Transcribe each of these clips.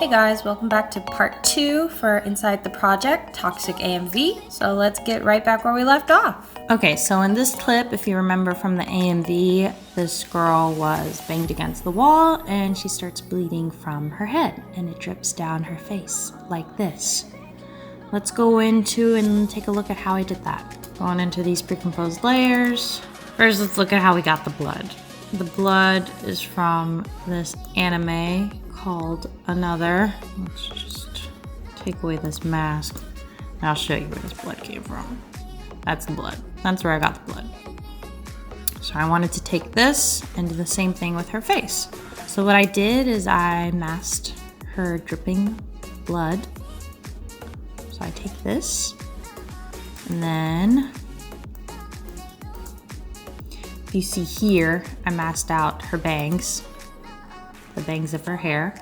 Hey guys, welcome back to part 2 for Inside the Project, Toxic AMV. So let's get right back where we left off. Okay, so in this clip, if you remember from the AMV, this girl was banged against the wall and she starts bleeding from her head and it drips down her face like this. Let's go into and take a look at how I did that. Going into these pre-composed layers. First, let's look at how we got the blood. The blood is from this anime called Another. Let's just take away this mask and I'll show you where this blood came from. That's the blood. That's where I got the blood. So I wanted to take this and do the same thing with her face. So what I did is I masked her dripping blood. So I take this and then if you see here, I masked out her bangs. The bangs of her hair.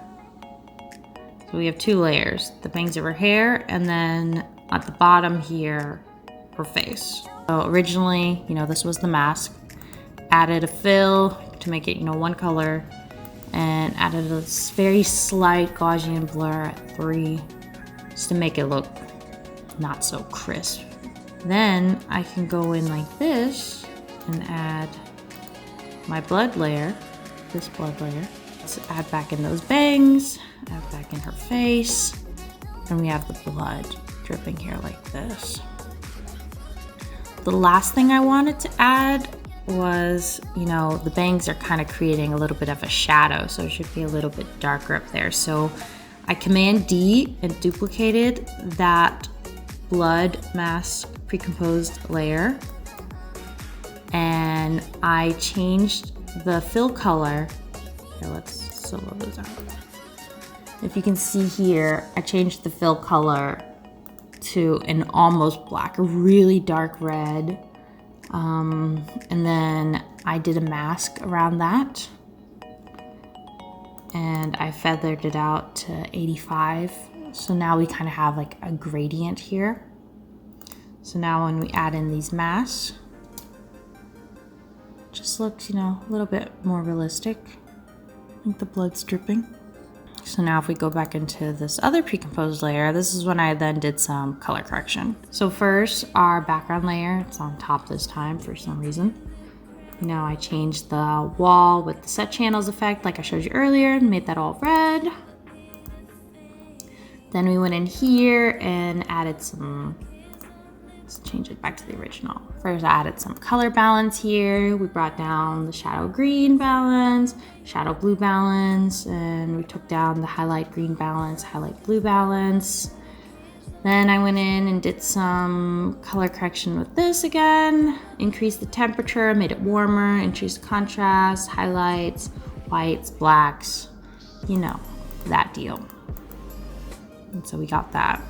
So we have 2 layers, the bangs of her hair and then at the bottom here, her face. So originally, this was the mask. Added a fill to make it, one color and added a very slight Gaussian blur at 3 just to make it look not so crisp. Then I can go in like this and add my blood layer, this blood layer. Let's add back in those bangs, add back in her face, and we have the blood dripping here like this. The last thing I wanted to add was, the bangs are kind of creating a little bit of a shadow, so it should be a little bit darker up there. So I Command D and duplicated that blood mask pre-composed layer, and I changed the fill color. Let's solo those out. If you can see here, I changed the fill color to an almost black, a really dark red. And then I did a mask around that. And I feathered it out to 85. So now we kind of have like a gradient here. So now when we add in these masks, it just looks, a little bit more realistic. I think the blood's dripping. So now if we go back into this other pre-composed layer, this is when I then did some color correction. So first, our background layer, it's on top this time for some reason. I changed the wall with the set channels effect like I showed you earlier and made that all red. Then we went in here and added some, let's change it back to the original. First I added some color balance here. We brought down the shadow green balance, shadow blue balance, and we took down the highlight green balance, highlight blue balance. Then I went in and did some color correction with this again, increased the temperature, made it warmer, increased contrast, highlights, whites, blacks, that deal. And so we got that.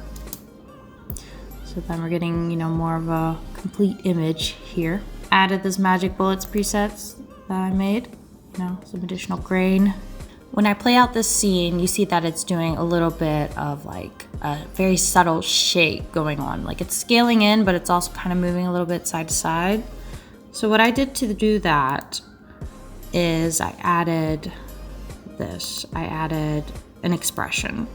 So then we're getting, more of a complete image here. Added this magic bullets presets that I made, some additional grain. When I play out this scene, you see that it's doing a little bit of like a very subtle shake going on. Like it's scaling in, but it's also kind of moving a little bit side to side. So what I did to do that is I added this. I added an expression.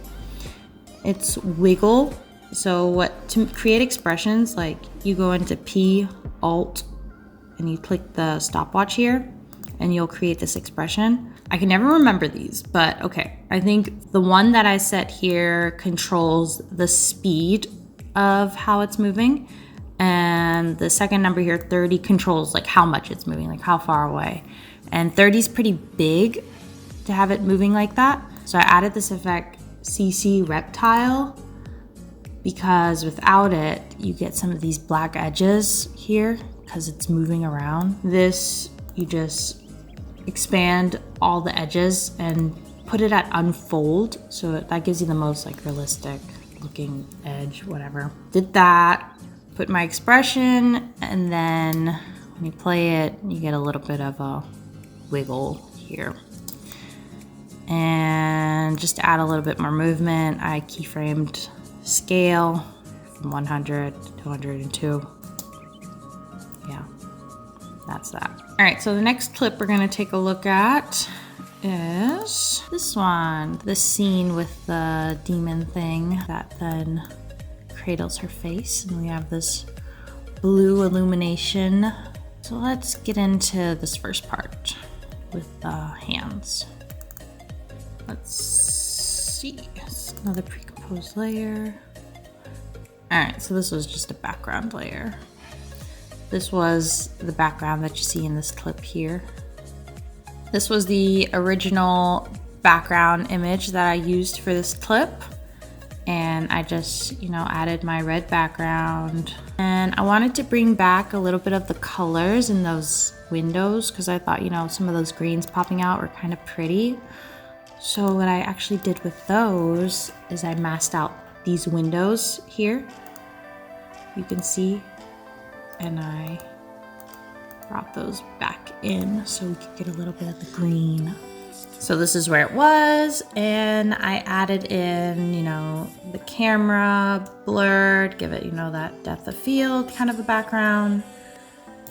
It's wiggle. So to create expressions, like you go into P, Alt, and you click the stopwatch here, and you'll create this expression. I can never remember these, but okay. I think the one that I set here controls the speed of how it's moving. And the second number here, 30, controls like how much it's moving, like how far away. And 30 is pretty big to have it moving like that. So I added this effect, CC Reptile, because without it, you get some of these black edges here because it's moving around. This, you just expand all the edges and put it at unfold. So that gives you the most like realistic looking edge, whatever. Did that, put my expression, and then when you play it, you get a little bit of a wiggle here. And just to add a little bit more movement, I keyframed scale from 100 to 102. Yeah, that's that. All right, so the next clip we're gonna take a look at is this one. This scene with the demon thing that then cradles her face. And we have this blue illumination. So let's get into this first part with the hands. Let's see. It's another pre-composed layer. All right, so this was just a background layer. This was the background that you see in this clip here. This was the original background image that I used for this clip. And I just, added my red background. And I wanted to bring back a little bit of the colors in those windows because I thought, some of those greens popping out were kind of pretty. So what I actually did with those is I masked out these windows here. You can see. And I brought those back in so we could get a little bit of the green. So this is where it was, and I added in, the camera blurred, give it, that depth of field kind of a background.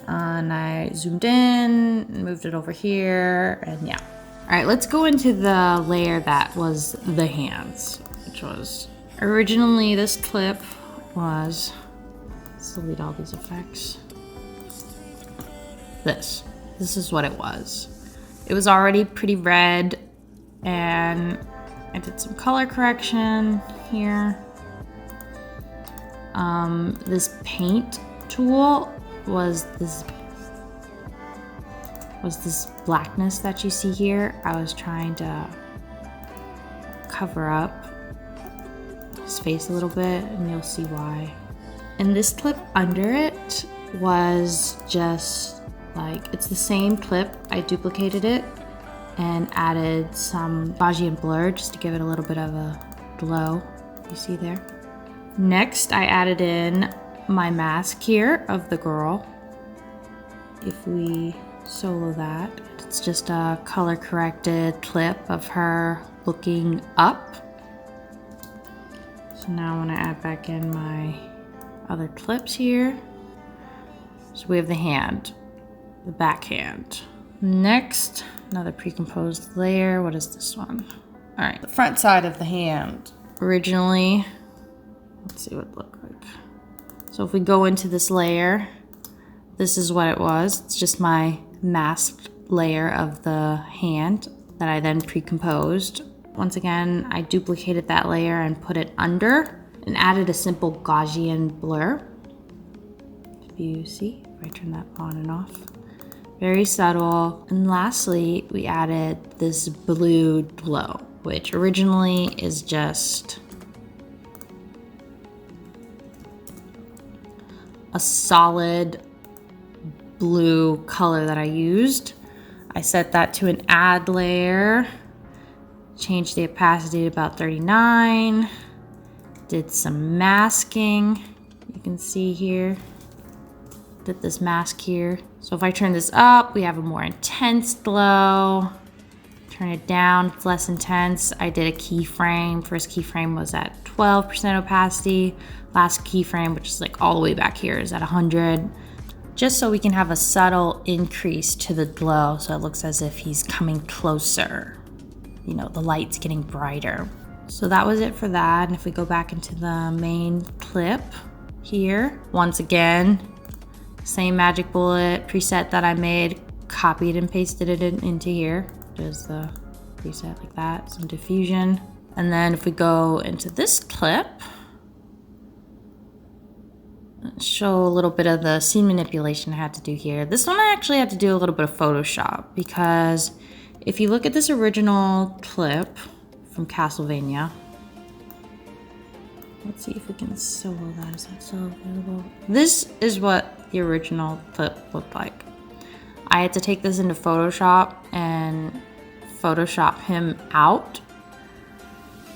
And I zoomed in, moved it over here, and yeah. All right, let's go into the layer that was the hands, which was originally this clip was, let's delete all these effects. This is what it was. It was already pretty red, and I did some color correction here. This paint tool was this blackness that you see here. I was trying to cover up his face a little bit, and you'll see why. And this clip under it was just like, it's the same clip. I duplicated it and added some Gaussian blur just to give it a little bit of a glow. You see there? Next, I added in my mask here of the girl. If we solo that, it's just a color corrected clip of her looking up. So now when I add back in my other clips here, so we have the hand, the backhand. Next, another pre-composed layer. What is this one? All right, the front side of the hand. Originally, let's see what it looked like. So if we go into this layer, this is what it was. It's just my masked layer of the hand that I then pre-composed. Once again, I duplicated that layer and put it under and added a simple Gaussian blur. If you see, if I turn that on and off. Very subtle. And lastly, we added this blue glow, which originally is just a solid blue color that I used. I set that to an add layer, changed the opacity to about 39, did some masking. You can see here, did this mask here. So if I turn this up, we have a more intense glow. Turn it down, it's less intense. I did a keyframe. First keyframe was at 12% opacity. Last keyframe, which is like all the way back here, is at 100. Just so we can have a subtle increase to the glow so it looks as if he's coming closer. You know, the light's getting brighter. So that was it for that. And if we go back into the main clip here, once again, same magic bullet preset that I made, copied and pasted it into here. There's the preset like that, some diffusion. And then if we go into this clip, show a little bit of the scene manipulation I had to do here. This one I actually had to do a little bit of Photoshop because if you look at this original clip from Castlevania, let's see if we can solo that. Is that still available? This is what the original clip looked like. I had to take this into Photoshop and Photoshop him out.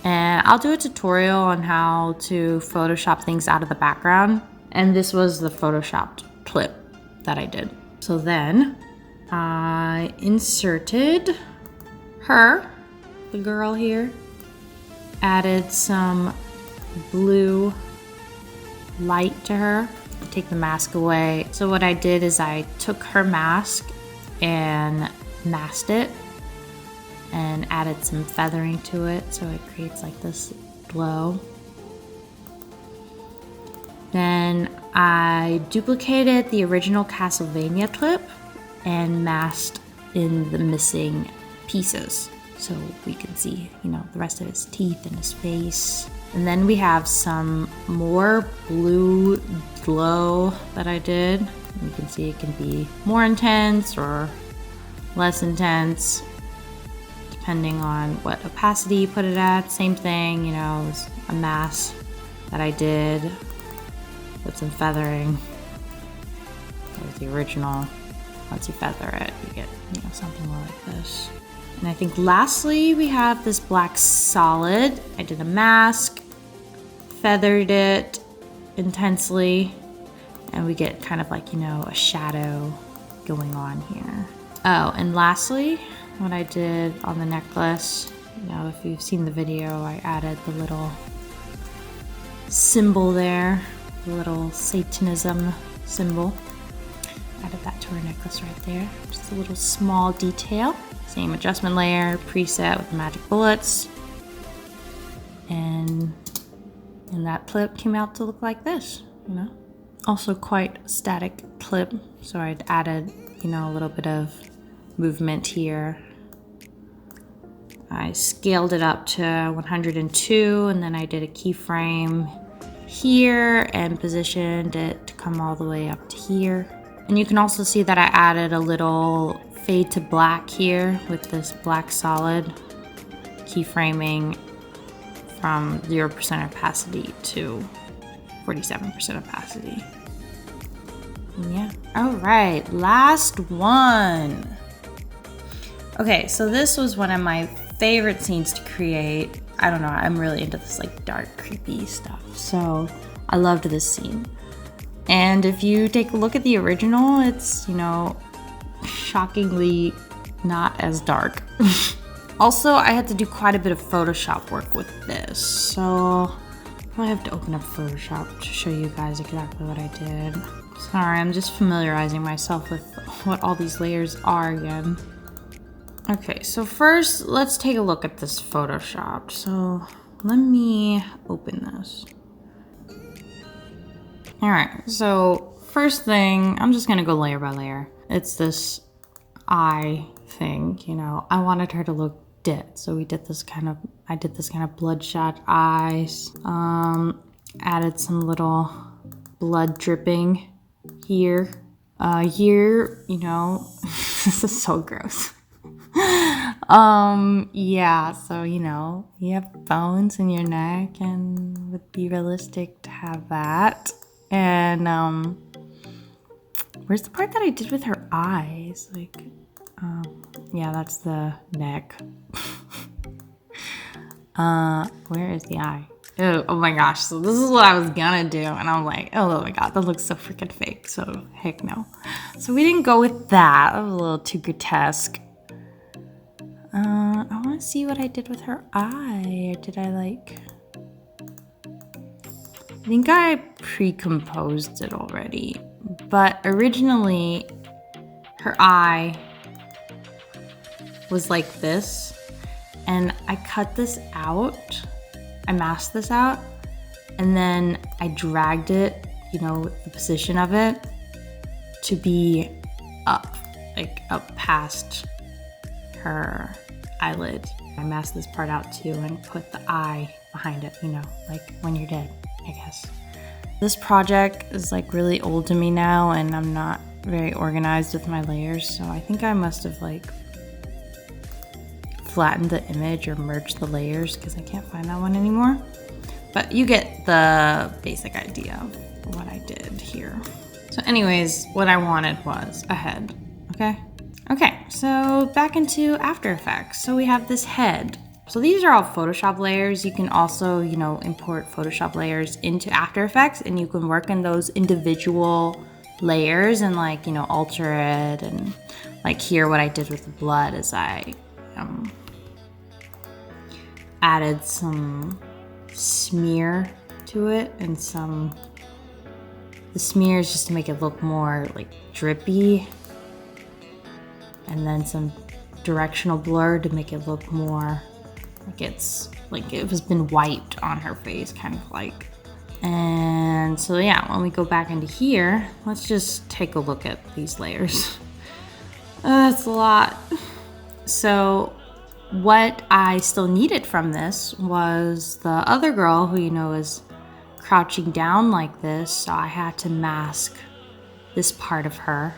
And I'll do a tutorial on how to Photoshop things out of the background. And this was the Photoshopped clip that I did. So then I inserted her, the girl here, added some blue light to her, take the mask away. So what I did is I took her mask and masked it and added some feathering to it so it creates like this glow. Then I duplicated the original Castlevania clip and masked in the missing pieces so we can see, you know, the rest of his teeth and his face. And then we have some more blue glow that I did. You can see it can be more intense or less intense depending on what opacity you put it at. Same thing, you know, it was a mask that I did with some feathering. That was the original. Once you feather it, you get, you know, something more like this. And I think lastly, we have this black solid. I did a mask, feathered it intensely, and we get kind of like, you know, a shadow going on here. Oh, and lastly, what I did on the necklace, you know, if you've seen the video, I added the little symbol there, the little Satanism symbol. Added that to her necklace right there. Just a little small detail. Same adjustment layer, preset with magic bullets. And that clip came out to look like this, you know? Also quite a static clip, so I'd added, you know, a little bit of movement here. I scaled it up to 102, and then I did a keyframe here and positioned it to come all the way up to here. And you can also see that I added a little fade to black here with this black solid keyframing from 0% opacity to 47% opacity. And yeah. All right, last one. Okay, so this was one of my favorite scenes to create. I don't know, I'm really into this like dark, creepy stuff. So I loved this scene. And if you take a look at the original, it's, you know, shockingly not as dark. Also, I had to do quite a bit of Photoshop work with this. So I have to open up Photoshop to show you guys exactly what I did. Sorry, I'm just familiarizing myself with what all these layers are again. Okay, so first let's take a look at this Photoshop. So let me open this. All right, so first thing, I'm just gonna go layer by layer. It's this eye thing, you know. I wanted her to look dead, so I did this kind of bloodshot eyes. Added some little blood dripping here. Here, you know, this is so gross. Yeah, so, you know, you have bones in your neck and it would be realistic to have that. And, where's the part that I did with her eyes? Like, yeah, that's the neck. Where is the eye? Oh my gosh, so this is what I was gonna do. And I'm like, oh my God, that looks so freaking fake. So heck no. So we didn't go with that. That was a little too grotesque. I wanna see what I did with her eye. Or did I like... I think I pre-composed it already, but originally her eye was like this, and I cut this out, I masked this out, and then I dragged it, you know, the position of it to be up, like up past her eyelid. I masked this part out too and put the eye behind it, you know, like when you're dead, I guess. This project is like really old to me now, and I'm not very organized with my layers, so I think I must have like flattened the image or merged the layers because I can't find that one anymore. But you get the basic idea of what I did here. So anyways, what I wanted was a head, okay? Okay, so back into After Effects. So we have this head. So these are all Photoshop layers. You can also, you know, import Photoshop layers into After Effects, and you can work in those individual layers and like, you know, alter it. And like here, what I did with the blood is I added some smear to it, and the smear is just to make it look more like drippy, and then some directional blur to make it look more like it's like it has been wiped on her face, kind of like. And so yeah, when we go back into here, let's just take a look at these layers. That's a lot. So what I still needed from this was the other girl who, you know, is crouching down like this. So I had to mask this part of her.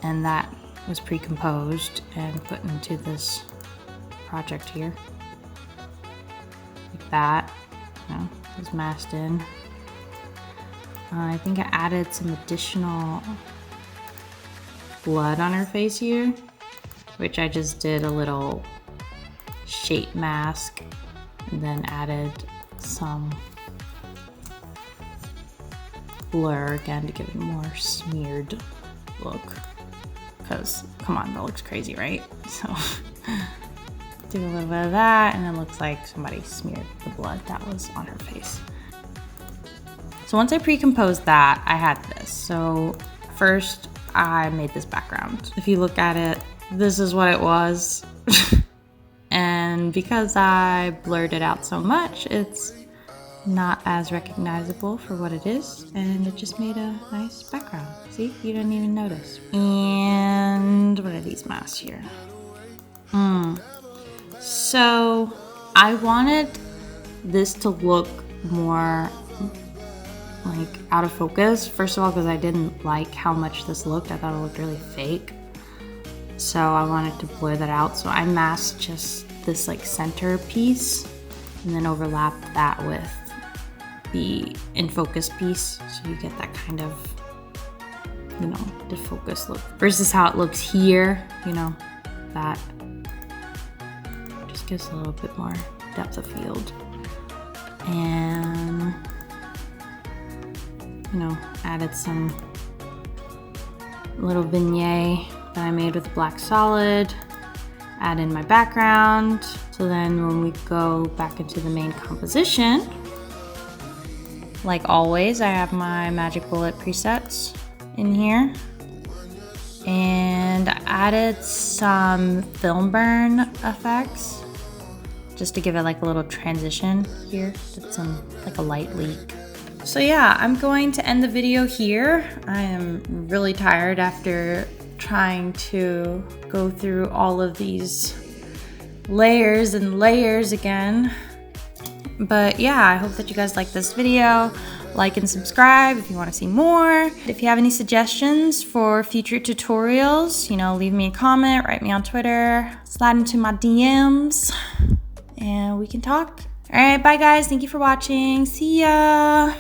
And that was pre-composed and put into this project here. Like that, you know, was masked in. I think I added some additional blood on her face here, which I just did a little shape mask and then added some blur again to give it a more smeared look. Because, come on, that looks crazy, right? So, do a little bit of that, and it looks like somebody smeared the blood that was on her face. So once I pre-composed that, I had this. So first, I made this background. If you look at it, this is what it was. And because I blurred it out so much, it's not as recognizable for what it is, and it just made a nice background. See, you didn't even notice. And what are these masks here? So I wanted this to look more like out of focus. First of all, because I didn't like how much this looked. I thought it looked really fake. So I wanted to blur that out. So I masked just this like center piece and then overlapped that with the in focus piece, so you get that kind of, you know, defocus look versus how it looks here. You know, that just gives a little bit more depth of field. And you know, added some little vignette that I made with black solid. Add in my background. So then when we go back into the main composition, like always, I have my magic bullet presets in here. And I added some film burn effects just to give it like a little transition here. Did some like a light leak. So yeah, I'm going to end the video here. I am really tired after trying to go through all of these layers and layers again. But yeah, I hope that you guys like this video. Like and subscribe if you want to see more. If you have any suggestions for future tutorials, you know, leave me a comment, write me on Twitter, slide into my DMs, and we can talk. All right, bye guys. Thank you for watching. See ya.